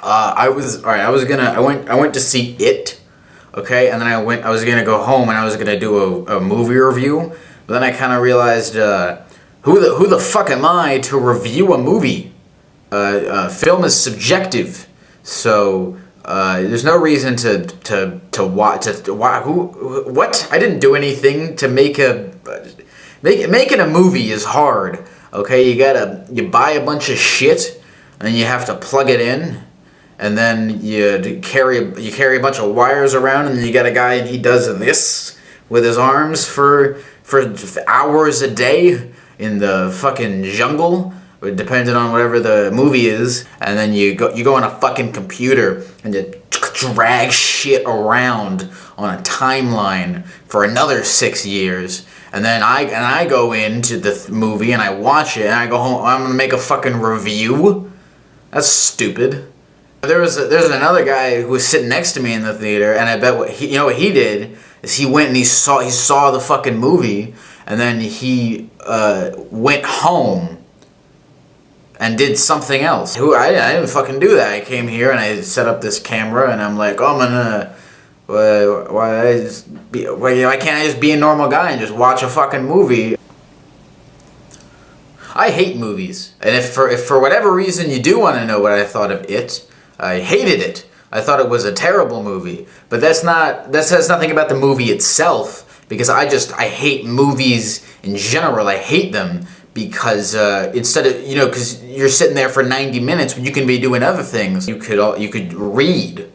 I went to see it, okay, and then I was gonna go home and I was gonna do a movie review, but then I kind of realized, who the fuck am I to review a movie? Film is subjective, so there's no reason to watch. What? I didn't do anything to making a movie is hard. Okay, you buy a bunch of shit, and you have to plug it in, and then you carry a bunch of wires around, and then you got a guy and he does this with his arms for hours a day in the fucking jungle, depending on whatever the movie is, and then you go on a fucking computer and you drag shit around on a timeline for another 6 years, and then I go into the movie and I watch it and I go home. I'm gonna make a fucking review. That's stupid. There's another guy who was sitting next to me in the theater, and I bet what he did is he went and he saw the fucking movie, and then he went home and did something else. I didn't fucking do that. I came here and I set up this camera and I'm like, oh, I'm gonna why can't I just be a normal guy and just watch a fucking movie? I hate movies, and if for whatever reason you do want to know what I thought of it, I hated it. I thought it was a terrible movie, but that says nothing about the movie itself, because I hate movies in general. I hate them because instead of, because you're sitting there for 90 minutes when you can be doing other things. You could read,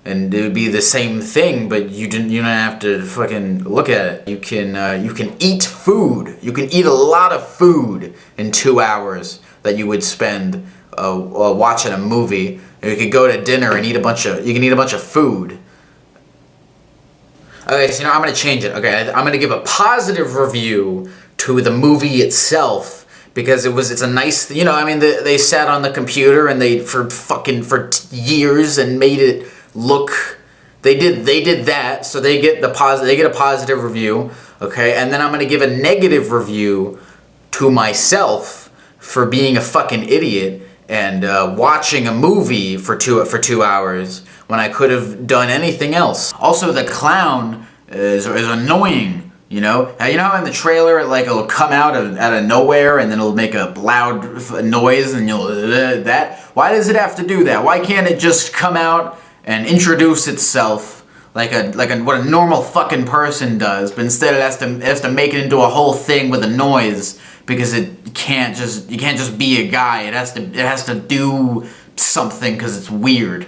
and it would be the same thing, but you don't have to fucking look at it. You can eat food. You can eat a lot of food in 2 hours that you would spend watching a movie. You could go to dinner and eat a bunch of food. Okay, so I'm gonna change it. Okay, I'm gonna give a positive review to the movie itself, because it's a nice, they sat on the computer and for years and made it look. They did that, so they get a positive review. Okay, and then I'm gonna give a negative review to myself for being a fucking idiot and watching a movie for 2 hours when I could have done anything else. Also, the clown is annoying. You know how in the trailer it'll come out of nowhere and then it'll make a loud noise and that. Why does it have to do that? Why can't it just come out and introduce itself like what a normal fucking person does? But instead it has to make it into a whole thing with a noise, because you can't just be a guy. It has to do something because it's weird.